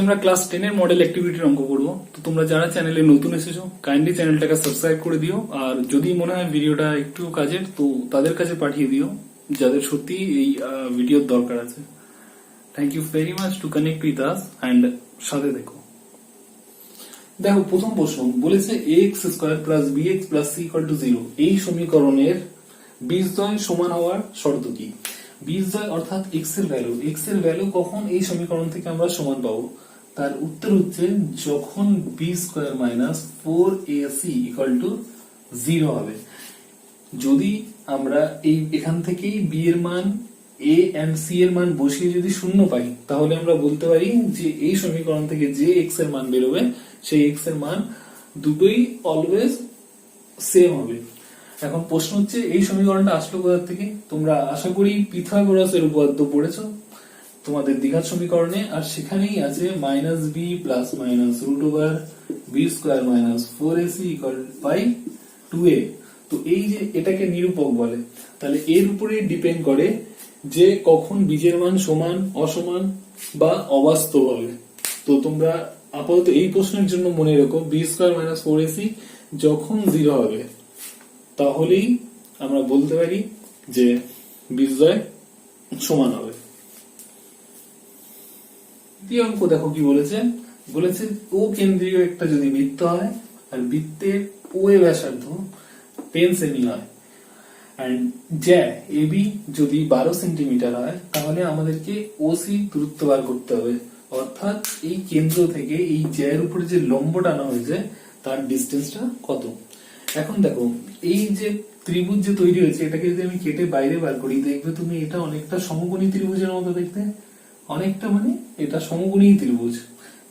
আমরা ক্লাস 10 এর মডেল অ্যাক্টিভিটির অঙ্ক করব। তো তোমরা যারা চ্যানেলে নতুন এসেছো কাইন্ডলি চ্যানেলটাকে সাবস্ক্রাইব করে দিও, আর যদি মনে হয় ভিডিওটা একটু কাজের তো তাদের কাছে পাঠিয়ে দিও যাদের সত্যি এই ভিডিওর দরকার আছে। Thank you very much to connect with us and সাথে দেখো। দেখো প্রথম প্রশ্ন বলেছে ax square plus bx plus c equal to 0 এই সমীকরণের বীজদ্বয় সমান হওয়ার শর্ত কি? বীজদ্বয় অর্থাৎ x এর ভ্যালু কখন এই সমীকরণ থেকে আমরা সমান পাবো? তার উত্তর হচ্ছে যখন b square minus 4ac equal to 0 হবে। যদি আমরা এখান থেকেই b এর মান a and c এর মান বসিয়ে যদি শূন্য পাই তাহলে আমরা বলতে পারি যে এই সমীকরণ থেকে যে x এর মান বেরোবে সেই x এর মান দুটোই অলওয়েজ সেম হবে। এখন প্রশ্ন হচ্ছে এই সমীকরণটা আসলো কোথা থেকে? তোমরা আশা করি পিথাগোরাসের উপপাদ্য পড়েছো তোমাদের দ্বিঘাত সমীকরণে, আর সেখানেই আছে minus B plus minus root over B square minus 4ac equal by 2a। তো এই যে এটাকে নিরূপক বলে, তাহলে এর উপরে ডিপেন্ড করে যে কখন বীজের মান সমান, অসমান বা অবাস্তব হবে। তো তোমরা আপাতত এই প্রশ্নের জন্য মনে রেখো বি স্কোয়ার মাইনাস 4ac যখন 0 হবে তাহলেই আমরা বলতে পারি যে বীজদ্বয় সমান হবে। দ্বিতীয় অঙ্ক দেখো কি বলেছে, বলেছে ও কেন্দ্রীয় একটা যদি বৃত্ত হয় আর বৃত্তের ও এ ব্যাসার্ধ 10 সেমি হয় এন্ড জ্যা এবি যদি 12 সেন্টিমিটার হয় তাহলে আমাদেরকে ওসি দূরত্ব বার করতে হবে। অর্থাৎ এই কেন্দ্র থেকে এই জ্যা এর উপরে যে লম্ব টানা হয়েছে তার ডিসটেন্সটা কত। এখন দেখো এই যে ত্রিভুজ যে তৈরি হয়েছে এটাকে যদি আমি কেটে বাইরে বার করি দেখবে তুমি এটা অনেকটা সমকোণী ত্রিভুজের মতো দেখতে, অনেকটা মানে এটা সমকোণী ত্রিভুজ।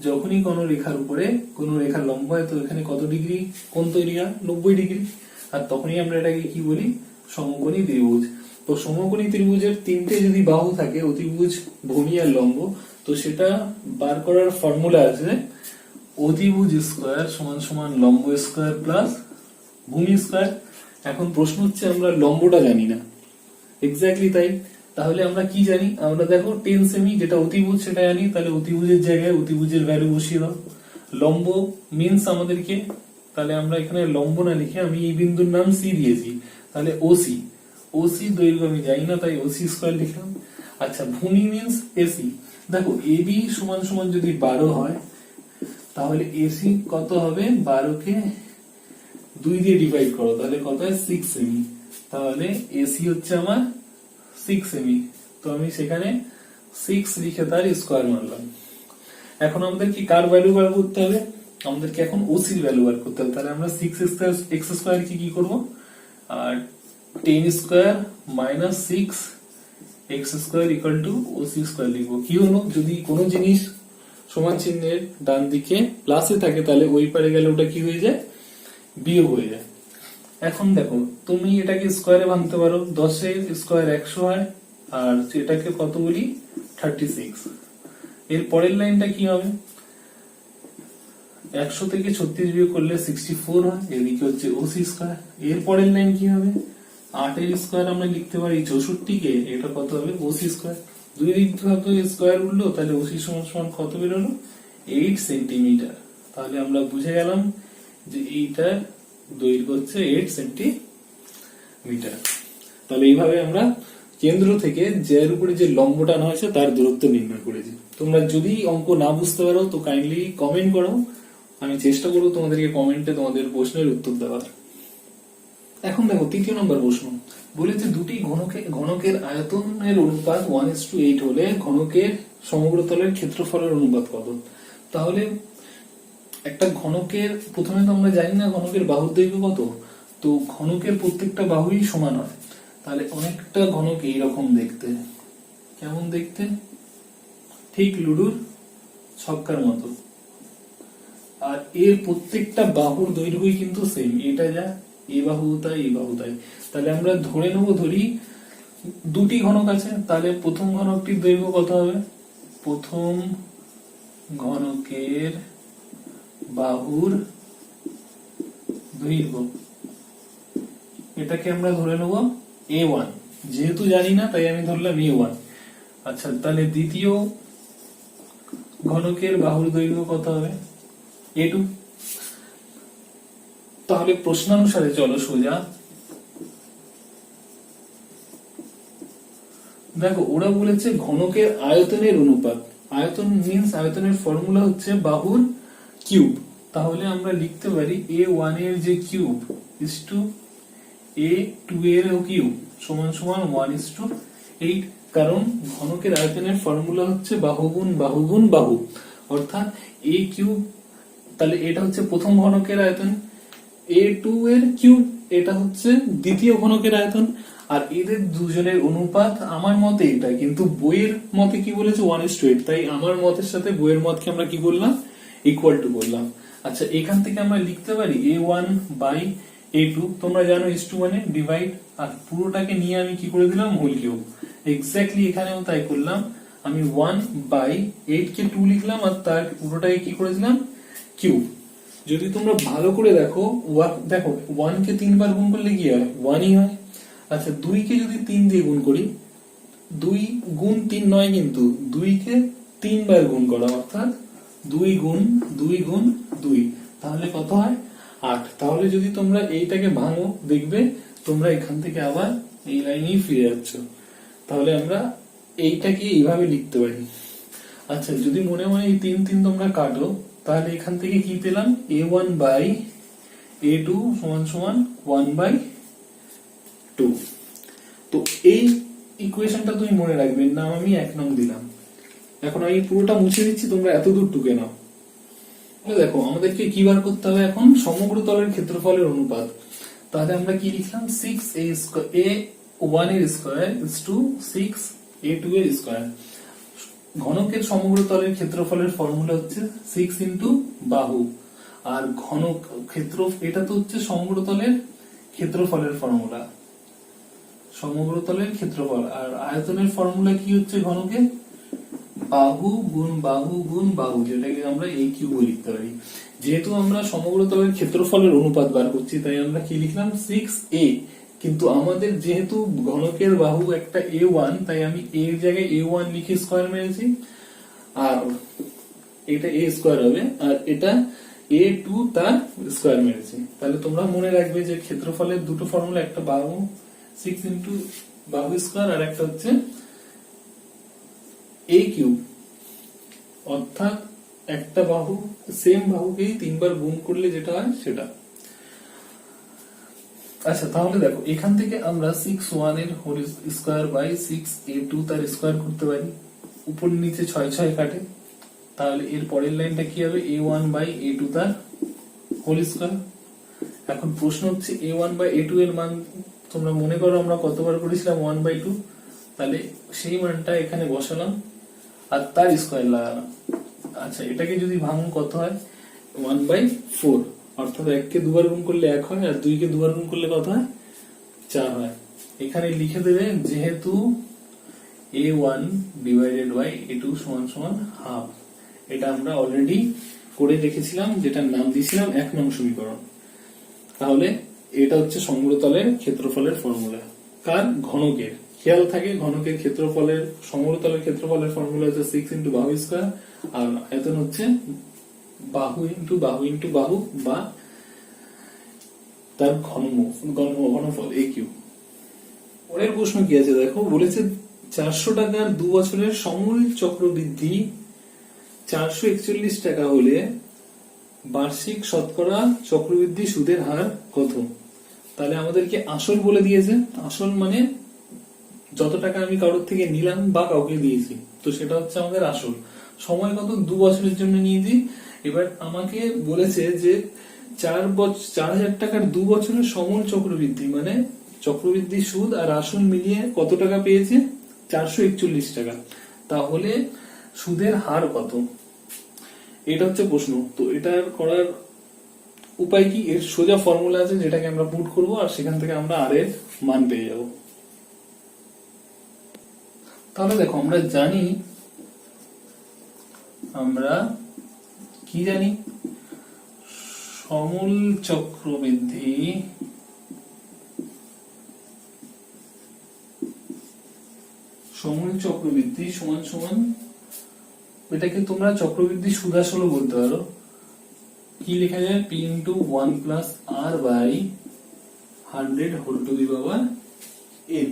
যখনই কোনো রেখার উপরে কোনো রেখার লম্ব হয় তো এখানে কত ডিগ্রি কোণ তৈরি হয়? 90 ডিগ্রি। আর তখনই আমরা এটাকে কি বলি? সমকোণী ত্রিভুজ। তো সমকোণী ত্রিভুজের তিনটে যদি বাহু থাকে অতিভুজ, ভূমি আর লম্ব, তো সেটা বার করার ফর্মুলা আছে অতিভুজ স্কয়ার সমান সমান লম্ব স্কয়ার প্লাস ভূমি স্কয়ার। এখন প্রশ্ন হচ্ছে আমরা লম্বটা জানি না, এক্স্যাক্টলি তাই। তাহলে আমরা কি জানি? আমরা দেখো 10 সেমি যেটা অতিভুজ সেটা জানি, তাহলে অতিভুজের জায়গায় অতিভুজের ভ্যালু বসিয়ে দাও। লম্ব মিন্স আমাদেরকে, তাহলে আমরা এখানে লম্ব না লিখে আমি এই বিন্দুর নাম সি দিয়েছি, তাহলে ওসি। ওসি দৈর্ঘ্য আমি জানি না তাই ওসি স্কয়ার লিখলাম। আচ্ছা ভূমি মিন্স এসি। দেখো এবি সমান সমান যদি 12 হয় তাহলে এসি কত হবে? 12 কে 2 দিয়ে ডিভাইড করো তাহলে কত হয়? 6 সেমি। তাহলে এসি হচ্ছে আমার 6 সেমি। তো আমি সেখানে 6 লিখে তার স্কয়ার মানলাম। এখন আমাদের কি কার ভ্যালু বার করতে হবে? আমাদেরকে এখন ওসি এর ভ্যালু বার করতে হবে। তাহলে আমরা 6 স্কয়ার কি করব? আর 10 square minus 6 x square equal to OC square লিখবো। কি হলো? যদি কোনো জিনিস সমান চিহ্নের ডান দিকে প্লাসে থাকে তাহলে ওই পারে গেলে ওটা কি হয়ে যায়? বিয়োগ হয়ে যায়। এখন দেখো তুমি এটাকে স্কয়ারে ভাঙতে পারো, 10 এর স্কয়ার 100 হয় আর এটাকে কত বলি? 36। এর পরের লাইনটা কি হবে? 100 থেকে 36 বিয়োগ করলে 64 হয়, এদিকে হচ্ছে ওসি স্কয়ার। এর পরের লাইন কি হবে? 8 এর স্কয়ার আমরা লিখতে পারি 64 কে, এটা কত হবে? OC square. দুই দিক থেকে স্কয়ার উঠলো তাহলে ওসি সমান সমান কত বেরোলো? 8 সেন্টিমিটার। তাহলে আমরা বুঝে গেলাম যে এইটার দৈর্ঘ্য হচ্ছে 8 সেন্টিমিটার। তাহলে এইভাবে আমরা কেন্দ্র থেকে যার উপরে যে লম্ব টানা হয়েছে তার দূরত্ব নির্ণয় করেছি। তোমরা যদি অঙ্ক না বুঝতে পারো তো কাইন্ডলি কমেন্ট করো, আমি চেষ্টা করবো তোমাদেরকে কমেন্টে তোমাদের প্রশ্নের উত্তর দেওয়ার। এখন দেখো তৃতীয় নম্বর প্রশ্ন বলেছে দুটি ঘনকের আয়তনের অনুপাত 1:8 হলে ঘনকের সমগ্রতলের ক্ষেত্রফলের অনুপাত কত? তাহলে একটা ঘনকের প্রথমে তো আমরা জানি না ঘনকের বাহুর দৈর্ঘ্য কত, তো ঘনকের প্রত্যেকটা বাহুই সমান হয়। তাহলে অনেকটা ঘনক এইরকম দেখতে, কেমন দেখতে? ঠিক লুডুর ছক্কার মতো। আর এর প্রত্যেকটা বাহুর দৈর্ঘ্যই কিন্তু সেম, এটা যা এই বাহু তাই এই বাহু তাই। তাহলে আমরা ধরে নেবো ধরি দুটি ঘনক আছে, তাহলে প্রথম ঘনকটির দৈর্ঘ্য কত হবে? প্রথম ঘনকের বাহুর দৈর্ঘ্য এটাকে আমরা ধরে নেব a1, যেহেতু জানি না তাই আমি ধরলাম a1। আচ্ছা তাহলে দ্বিতীয় ঘনকের বাহুর দৈর্ঘ্য কত হবে? a2। তাহলে প্রশ্নানুসারে চলো সোজা দেখো, ওরা বলেছে ঘনকের আয়তনের অনুপাত। আয়তন মিন্স আয়তনের ফর্মুলা হচ্ছে বাহুর কিউব। তাহলে আমরা লিখতে পারি a1 এর যে কিউব ইজ টু a2 এর কিউব সমান সমান 1:8। কারণ ঘনকের আয়তনের ফর্মুলা হচ্ছে বাহু গুণ বাহু গুণ বাহু, অর্থাৎ a কিউব। তাহলে এটা হচ্ছে প্রথম ঘনকের আয়তন, a2 এর কিউব এটা হচ্ছে দ্বিতীয় ঘনকের আয়তন, আর এদের দুজনের অনুপাত আমার মতে এটা, কিন্তু বইয়ের মতে কি বলেছে 1:8। তাই আমার মতের সাথে বইয়ের মতকে আমরা কি করলাম, ইকুয়াল টু করলাম। আচ্ছা, এখান থেকে আমরা লিখতে পারি a1 বাই a2। তোমরা জানো s2 মানে ডিভাইড, আর পুরোটাকে নিয়ে আমি কি করে দিলাম, হোল কিউব। এক্স্যাক্টলি এখানেও তাই করলাম, আমি 1 বাই 8 কে 2 লিখলাম আর তার পুরোটাকে কি করে দিলাম, কিউব। যদি তোমরা ভালো করে দেখো, দেখো 1 কে 3 বার গুণ করলে কি হয়, 1ই হয়। আচ্ছা, 2 কে যদি 3 দিয়ে গুণ করি, 2 গুণ 3 নয়, কিন্তু 2 কে 3 বার গুণ করা, অর্থাৎ 2 গুণ 2 গুণ 2, তাহলে কত হয়, 8। তাহলে যদি তোমরা এইটাকে ভাঙো, দেখবে তোমরা এখান থেকে আবার এই লাইনেই ফিরে যাচ্ছ। তাহলে আমরা এইটাকে এইভাবে লিখতে পারি। আচ্ছা, যদি মনে মনে এই 3 3 তোমরা কাটো, তাহলে এখান থেকে কি পেলাম, a1 বাই a2 সমান সমান 1/2। তো এই ইকুয়েশনটা তুমি মনে রাখবে, নাম আমি 1 নং দিলাম। এখন আমি পুরোটা মুছে দিচ্ছি, তোমরা এত দূর টুকে নাও। দেখো, আমাদেরকে কি বার করতে হবে এখন, সমগ্র তলের ক্ষেত্রফলের অনুপাত। তাহলে আমরা কি লিখলাম, 6a a1 এর স্কয়ার ইজ টু 6a2 এর স্কয়ার। ঘনকের সমগ্র তলের ক্ষেত্রফলের ফর্মুলা হচ্ছে 6 ইন্টু বাহু, আর ঘনক ক্ষেত্র এটা তো হচ্ছে সমগ্র তলের ক্ষেত্রফলের ফর্মুলা, সমগ্র তলের ক্ষেত্রফল। আর আয়তনের ফর্মুলা কি হচ্ছে ঘনকের, বাহু গুণ বাহু গুণ বাহু, যেটাকে আমরা a কিউব লিখতে পারি। যেহেতু আমরা সমগ্র তলের ক্ষেত্রফলের অনুপাত বার করছি, তাই আমরা কি লিখলাম, 6a। কিন্তু আমাদের যেহেতু ঘনকের বাহু একটা a1, তাই আমি a এর জায়গায় a1 লিখে স্কয়ার মেরেছি, আর এটা a স্কয়ার হবে, আর এটা a2 তার স্কয়ার মেরেছি। তাহলে তোমরা মনে রাখবে যে ক্ষেত্রফলের দুটো ফর্মুলা, একটা বাহু 6 ইন্টু বাহু স্কয়ার, আর একটা হচ্ছে a কিউব, অর্থাৎ একটা বাহু সেম বাহুকেই 3 বার গুণ করলে যেটা হয় সেটা। আচ্ছা, তাহলে দেখো এখান থেকে আমরা 6(1) এর হোল স্কয়ার বাই 6a2 তার স্কয়ার করতে পারি। উপর নিচে 6 6 কাটে, তাহলে এর পরের লাইনটা কি হবে, a1 বাই a2 তার হোল স্কয়ার। এখন প্রশ্ন হচ্ছে a1 বাই a2 এর মান তোমরা মনে করো আমরা কতবার করেছিলাম, 1/2। তাহলে সেই মানটা এখানে বসালাম আর তার স্কয়ার লাগালাম। আচ্ছা, এটাকে যদি ভাঙো কত হয়, 1/4, অর্থাৎ 1 কে 2 বার গুণ করলে 1 হয়, আর 2 কে 2 বার গুণ করলে কত হয়, 4 হয়। এখানে লিখে দেবে, যেহেতু a1 ডিভাইডেড বাই a2 সমান সমান হাফ। এটা আমরা অলরেডি করে রেখেছিলাম, যেটার নাম দিয়েছিলাম 1 নং সমীকরণ। তাহলে এটা হচ্ছে সমগ্রতলের ক্ষেত্রফলের ফর্মুলা। কার, ঘনকের। খেয়াল থাকে, ঘনকের ক্ষেত্রফলের সমগ্রতলের ক্ষেত্রফলের ফর্মুলা হচ্ছে 6 ইন্টু বাহু স্কয়ার, আর আয়তন হচ্ছে বাহু ইন্টু বাহু ইন্টু বাহু বা তার ঘনফল a কিউব। পরের প্রশ্ন কি আছে দেখো, বলেছে 400 টাকার 2 বছরের সমূল চক্রবৃদ্ধি 441 টাকা হলে বার্ষিক শতকরা চক্রবৃদ্ধি সুদের হার কত। তাহলে আমাদেরকে আসল বলে দিয়েছে, আসল মানে যত টাকা আমি কারোর থেকে নিলাম বা কাউকে দিয়েছি, তো সেটা হচ্ছে আমাদের আসল। সময় কত, 2 বছরের জন্য নিয়েছি। এবার আমাকে বলেছে যে 4,000 টাকার 2 বছরের সমূল চক্রবৃদ্ধি, মানে চক্রবৃদ্ধি সুদ আর আসল মিলিয়ে কত টাকা পেয়েছে, 441 টাকা। তাহলে সুদের হার কত, এটা হচ্ছে প্রশ্ন। তো এটা করার উপায় কি, এর সোজা ফর্মুলা আছে যেটাকে আমরা পুট করব, আর সেখান থেকে আমরা আর এর মান পেয়ে যাব। তাহলে দেখো, আমরা কি জানি, সমূল চক্রবৃদ্ধি সমান সমান এটাকে তোমরা চক্রবৃদ্ধি সুদ আসলও বলতে পারো। কি লেখা যায়, p into 1 plus r by 100 whole to the power n।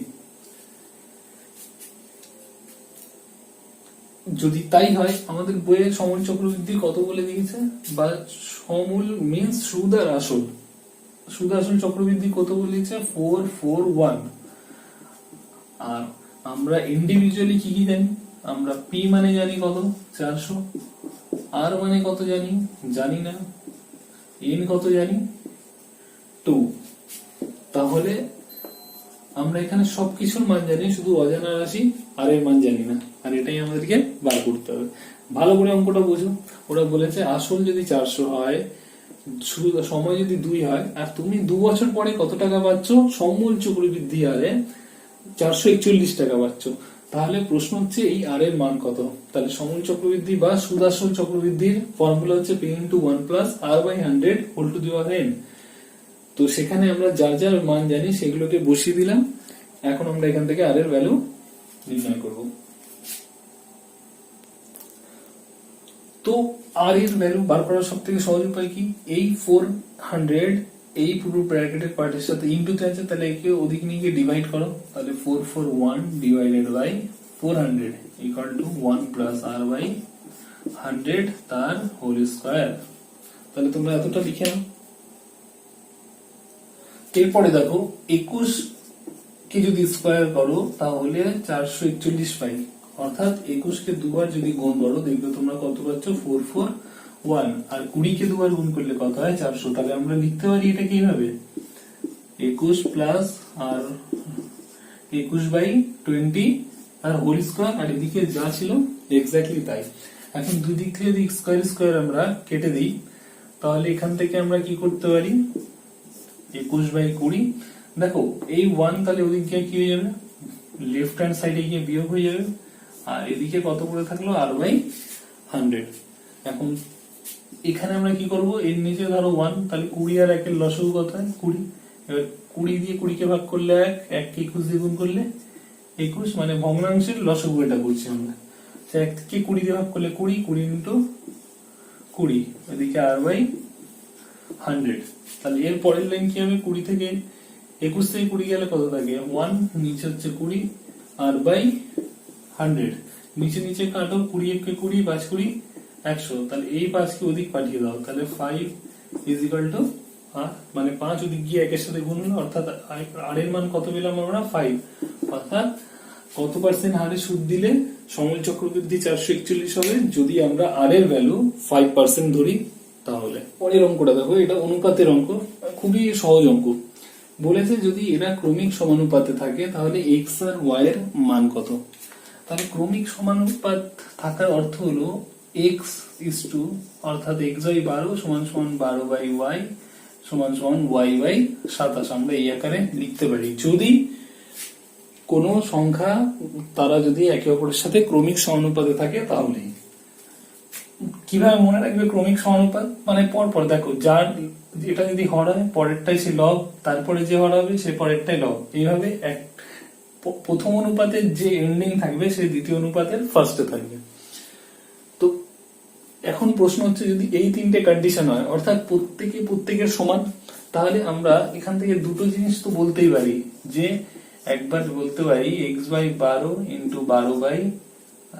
যদি তাই হয়, আমাদের বইয়ে সমূল চক্রবৃদ্ধি কত বলে দিয়েছে, বা সমূল মিন্স সুদ আর আসল, সুদ আসল চক্রবৃদ্ধি কত বলেছে, 441। আর আমরা ইন্ডিভিজুয়ালি কি কি জানি, আমরা p মানে জানি কত 400, r মানে কত জানি জানি না, n কত জানি 2। তাহলে আমরা এখানে সবকিছুর মান জানি, শুধু অজানা রাশি আর এর মান জানি না, আর এটাই আমাদেরকে বার করতে হবে। ভালো করে অঙ্কটা বুঝো। ওরা বলেছে আসল যদি 400 হয়, সময় যদি 2 হয়, আর তুমি 2 বছর পরে কত টাকা পাচ্ছ, সমূল চক্রবৃদ্ধি হারে 441 টাকা পাচ্ছ। তাহলে প্রশ্ন হচ্ছে এই আর এর মান কত। তাহলে সমূল চক্রবৃদ্ধি বা সুদ আসল চক্রবৃদ্ধির ফর্মুলা হচ্ছে p into 1 plus r by 100 whole to the power n। তো সেখানে আমরা যার যার মান জানি সেগুলোকে বসিয়ে দিলাম। এখন আমরা এখান থেকে আর এর ভ্যালু নির্ণয় করব। তো আর এর ভ্যালু বার করার সব থেকে সহজ উপায় কি, এই 400 এই পুরো ব্র্যাকেটের পার্টের সাথে ইনটুতে আছে, তাহলে একে ওদিক নিয়ে ডিভাইড করো। তাহলে 441 divided by 400 equal to 1 plus r by 100 তার হোল স্কয়ার। তাহলে তোমরা এতটা লিখে নাও। এরপরে দেখো 21 কে যদি স্কয়ার করো তাহলে 441 পাই, অর্থাৎ 21 কে দুবার যদি গুণ করো দেখবে তোমরা কত পাচ্ছ, 441। আর 20 কে দুবার গুণ করলে কত হয়, 400। তাহলে আমরা লিখতে পারি এটা কিভাবে, 21 plus R 21 by 20 R whole square, আর এদিকে যা ছিল এক্স্যাক্টলি তাই। এখন দুই দিক থেকে যদি স্কয়ার স্কয়ার আমরা কেটে দিই, তাহলে এখান থেকে আমরা কি করতে পারি, 21 বাই 20। দেখো এই 1 তাহলে ওদিকে কি হয়ে যাবে, লেফট হ্যান্ড সাইডে গিয়ে বিয়োগ হয়ে যাবে, আর এদিকে কত করে থাকলো, r বাই 100। এখন এখানে আমরা কি করব, এর নিচে ধরো 1, তাহলে 20 আর 1 এর লসাগু কত হয়, 20। এবার 20 দিয়ে 20 কে ভাগ করলে 1, 1 কে 21 দিয়ে গুণ করলে 21, মানে ভগ্নাংশের লসাগু এটা করছি আমরা। 1 কে 20 দিয়ে ভাগ করলে 20, 20 ইন্টু 20, এদিকে r বাই 100। তাহলে এর পরের লাইন কি হবে, 20 থেকে 21 থেকে 20 গেলে কত থাকে, 1, নিচে হচ্ছে 20 r বাই 100। নিচে নিচে কাটো, 20 কে 20, 5 20 100। তাহলে এই 5 কে ওদিক পাঠিয়ে দাও, তাহলে 5 ইজ ইকুয়াল টু, মানে 5 ওদিক গিয়ে 1 এর সাথে গুণ হলো, অর্থাৎ r এর মান কত পেলাম আমরা, 5। অর্থাৎ কত পার্সেন্ট হারে সুদ দিলে সমূল চক্রবৃদ্ধি 441 হবে, যদি আমরা r এর ভ্যালু 5% ধরি। তাহলে পরের অঙ্কটা দেখো, এটা অনুপাতের অঙ্ক, খুবই সহজ অঙ্ক। বলেছে যদি এরা ক্রমিক সমানুপাতে থাকে তাহলে x আর y এর মান কত। তাহলে ক্রমিক সমানুপাত থাকার অর্থ হলো x is to, অর্থাৎ x বাই 12 সমান সমান 12 বাই y সমান সমান y বাই 27। আমরা এই আকারে লিখতে পারি যদি কোনো সংখ্যা তারা যদি একে অপরের সাথে ক্রমিক সমানুপাতে থাকে। তাহলে কিভাবে মনে রাখবে ক্রমিক সমানুপাত, মানে পরপর দেখো, যার এটা যদি হর হয় পরেরটাই সে লব, তারপরে যে হর হবে সে পরেরটাই লব, এইভাবে প্রথম অনুপাতের যে এন্ডিং থাকবে সে দ্বিতীয় অনুপাতের ফার্স্টে থাকবে। তো এখন প্রশ্ন হচ্ছে যদি এই তিনটে কন্ডিশন হয়, অর্থাৎ প্রত্যেকের সমান, তাহলে আমরা এখান থেকে দুটো জিনিস তো বলতেই পারি, যে একবার বলতে পারি x বাই 12 ইন্টু 12 বাই,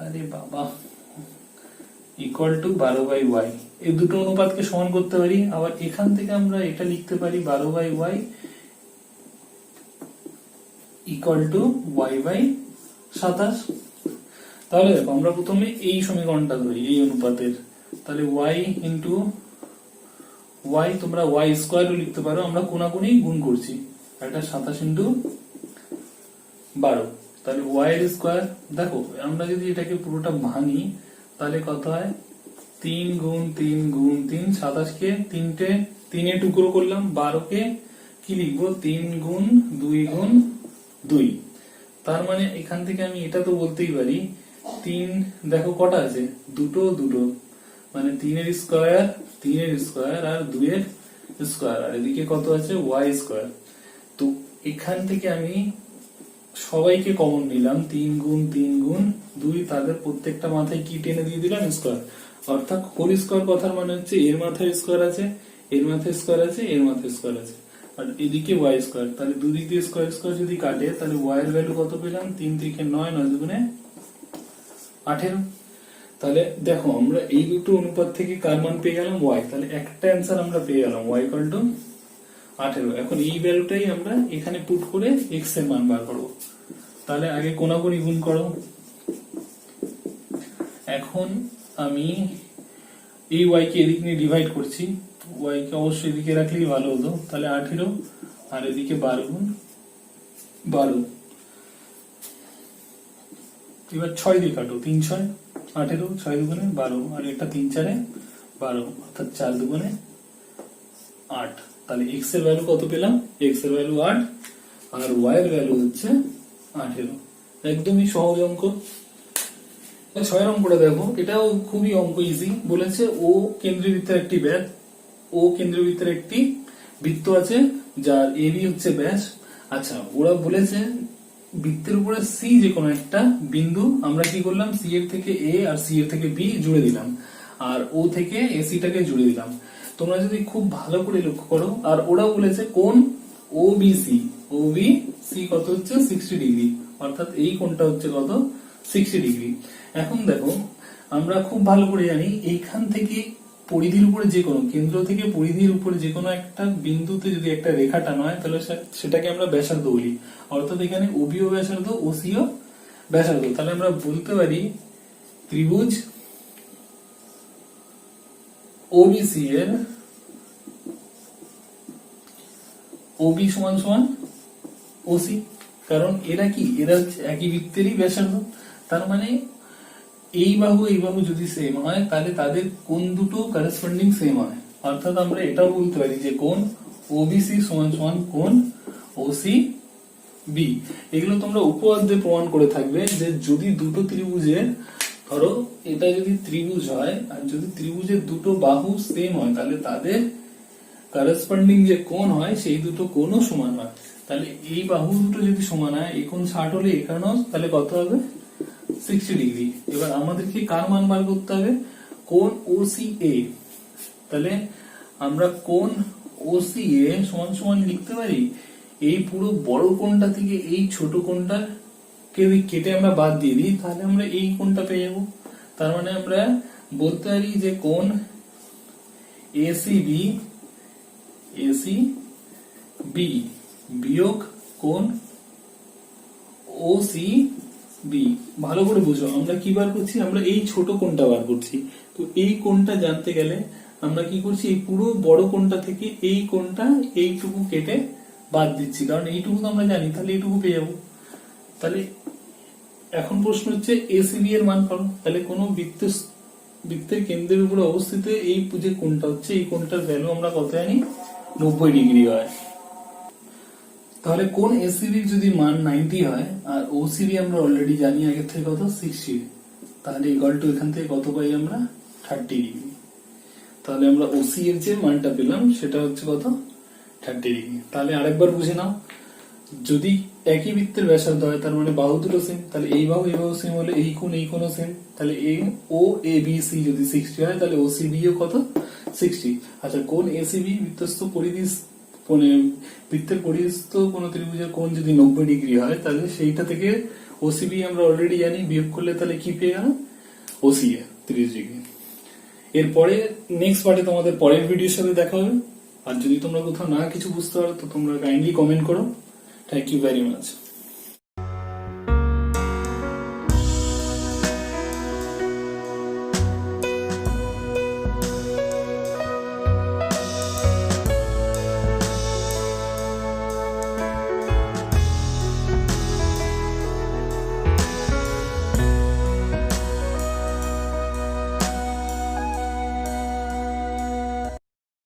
আরে বাবা, ইকুয়াল টু 12 বাই y, এই দুটো অনুপাতকে সমান করতে পারি। আবার এখান থেকে আমরা এটা লিখতে পারি 12 by y equal to y by 27। তাহলে দেখো আমরা প্রথমে এই সমীকরণটা ধরি এই অনুপাতের, তাহলে y ইন্টু y, তোমরা y স্কয়ারও লিখতে পারো, আমরা কোনাকুনি গুণ করছি, এটা 27 ইন্টু 12, তাহলে y এর স্কয়ার। দেখো আমরা যদি এটাকে পুরোটা ভাঙি তাহলে কত হয়, 3 গুণ 3 গুণ 3, 27 কে 3 টুকরো করলাম, 12 কে কি লিখবো, 3 গুণ 2 গুণ 2। তার মানে এখান থেকে আমি এটা তো বলতেই পারি 3, দেখো কটা আছে, দুটো, মানে 3 এর স্কয়ার আর 2 এর স্কয়ার, আর এদিকে কত আছে, y স্কয়ার। তো এখান থেকে আমি সবাইকে কমন নিলাম, 3 গুণ 3 গুণ 2, তাদের প্রত্যেকটা মাথায় কি টেনে দিয়ে দিলাম স্কোয়ার, অর্থাৎ হোল স্কোয়ার কথার মানে হচ্ছে এর মাথায় স্কোয়ার আছে, এর মাথায় স্কোয়ার আছে, এর মাথায় স্কোয়ার আছে, আর এদিকে ওয়াই স্কোয়ার। তাহলে দুদিক দিয়ে স্কোয়ার স্কোয়ার যদি কাটে তাহলে ওয়াই এর ভ্যালু কত পেলাম, 3 থেকে 9, 9 দুগুণে 18। তাহলে দেখো আমরা এই দুটো অনুপাত থেকে কার মান পেয়ে গেলাম, ওয়াই। তাহলে একটা অ্যান্সার আমরা পেয়ে গেলাম, ওয়াই ইকুয়াল টু 18। এখন এই ভ্যালুটাই আমরা এখানে পুট করে এক্স এর মান বার করবো। তাহলে আগে কোনাকুনি গুণ করো। এখন আমি এই ওয়াই কে এদিক নিয়ে ডিভাইড করছি, ওয়াই কে অবশ্যই এদিকে রাখলেই ভালো হতো। তাহলে 18 আর এদিকে 12 গুণ 12। এবার 6 দিয়ে কাটো, 3 6 18, 6 দুগুণে 12, আর এটা 3 4 12, অর্থাৎ 4 দুগুণে 8। তাহলে এক্স এর ভ্যালু কত পেলাম, এক্স এর ভ্যালু 8 আর ওয়াই এর ভ্যালু হচ্ছে 18। একদমই সহজ অঙ্ক। 6 অঙ্কটা দেখো, এটাও খুবই অঙ্ক ইজি। বলেছে ও কেন্দ্রীয় বৃত্তের একটি ব্যাস, ও কেন্দ্রীয় বৃত্তের একটি বৃত্ত আছে যার এবি হচ্ছে ব্যাস। আচ্ছা, ওরা বলেছে বৃত্তের উপরে সি যে কোনো একটা বিন্দু, আমরা কি করলাম, সি এর থেকে এ আর সি এর থেকে বি জুড়ে দিলাম, আর ও থেকে এসি টাকে জুড়ে দিলাম। তোমরা যদি খুব ভালো করে লক্ষ্য করো, আর ওরা বলেছে কোণ ওবিসি, ওবিসি কত হচ্ছে 60 ডিগ্রি, অর্থাৎ এই কোণটা হচ্ছে কত 60 ডিগ্রি। এখন দেখো আমরা খুব ভালো করে জানি এইখান থেকে পরিধির উপরে যে কোনো, কেন্দ্র থেকে পরিধির উপরে যে কোনো একটা বিন্দুতে যদি একটা রেখা টানা হয় তাহলে সেটাকে আমরা ব্যাসার্ধ বলি, অর্থাৎ এখানে ওবিও ব্যাসার্ধ, ওসিও ব্যাসার্ধ। তাহলে আমরা বলতে পারি ত্রিভুজ ওবিসি এর ওবি সমান সমান ওসি, কারণ এরা কি, এরা একই বৃত্তেরই ব্যাসার্ধ। তার মানে এই বাহু যদি সেম হয় তাহলে তাদের কোণ দুটো করেসপন্ডিং সেম হয়, অর্থাৎ আমরা এটাও বলতে পারি যে কোণ ওবিসি সমান সমান কোণ ওসি বি। এগুলো তোমরা উপপাদ্যে প্রমাণ করে থাকবে যে যদি দুটো ত্রিভুজের, ধরো এটা যদি ত্রিভুজ হয় আর যদি ত্রিভুজের দুটো বাহু সেম হয় তাহলে তাদের করেসপন্ডিং যে কোণ হয় সেই দুটো কোণও সমান হয়। তাহলে এই বাহু দুটো যদি সমান হয়, এই কোণ 60 হলে এখানেও তাহলে কত হবে 60 ডিগ্রি। এবার আমাদেরকে কার মান বার করতে হবে, কোণ ওসিএ। তাহলে আমরা কোণ ওসিএ সমান সমান লিখতে পারি এই পুরো বড় কোণটা থেকে এই ছোট কোণটা কে কেটে আমরা বাদ দিয়ে দিই, তাহলে আমরা এই কোণটা পেয়ে যাবো। তার মানে আমরা বলতে পারি যে কোণ এসিবি, এসিবি বিয়োগ কোণ ওসিবি। ভালো করে বুঝো, আমরা কি বার করছি, আমরা এই ছোট কোণটা বার করছি। তো এই কোণটা জানতে গেলে আমরা কি করছি, এই পুরো বড় কোণটা থেকে এই কোণটা এইটুকু কেটে বাদ দিচ্ছি, কারণ এইটুকু তো আমরা জানি, তাহলে এইটুকু পেয়ে যাবো। তাহলে এখন প্রশ্ন হচ্ছে এসিবি এর মান করো। তাহলে কোনো বৃত্তের কেন্দ্রের উপরে অবস্থিত এই যে কোণটা হচ্ছে, এই কোণটার ভ্যালু আমরা কত জানি, 90 ডিগ্রি হয়। তাহলে কোণ এসিবি যদি মান 90 হয় আর ওসিবি আমরা অলরেডি জানি আগে থেকে কত 60, তাহলে ইকুয়াল টু এখান থেকে কত পাই আমরা 30 ডিগ্রি। তাহলে আমরা ওসি এর যে মানটা পেলাম সেটা হচ্ছে কত 30 ডিগ্রি। তাহলে আরেকবার বুঝে নাও, যদি একই বৃত্তের ব্যাসার্ধ হয় তার মানে বাহু দুটো সেম, তাহলে এই বাহু সেম হলে এই কোণও সেম। তাহলে এই ও এ বি সি যদি 60 হয় তাহলে ওসিবি ও কত 60। আচ্ছা, কোণ এসিবি বৃত্তস্থ পরিধি, বৃত্তের পরিস্থ কোন ত্রিভুজের কোণ যদি 90 ডিগ্রি হয় তাহলে সেইটা থেকে ওসিবি আমরা অলরেডি জানি, বিয়োগ করলে তাহলে কি পেয়ে গেল ওসিএ 30 ডিগ্রি। এরপরে নেক্সট পার্টে তোমাদের পরের ভিডিওর সাথে দেখা হবে। আর যদি তোমরা কোথাও না কিছু বুঝতে পারো তো তোমরা কাইন্ডলি কমেন্ট করো। Thank you very much.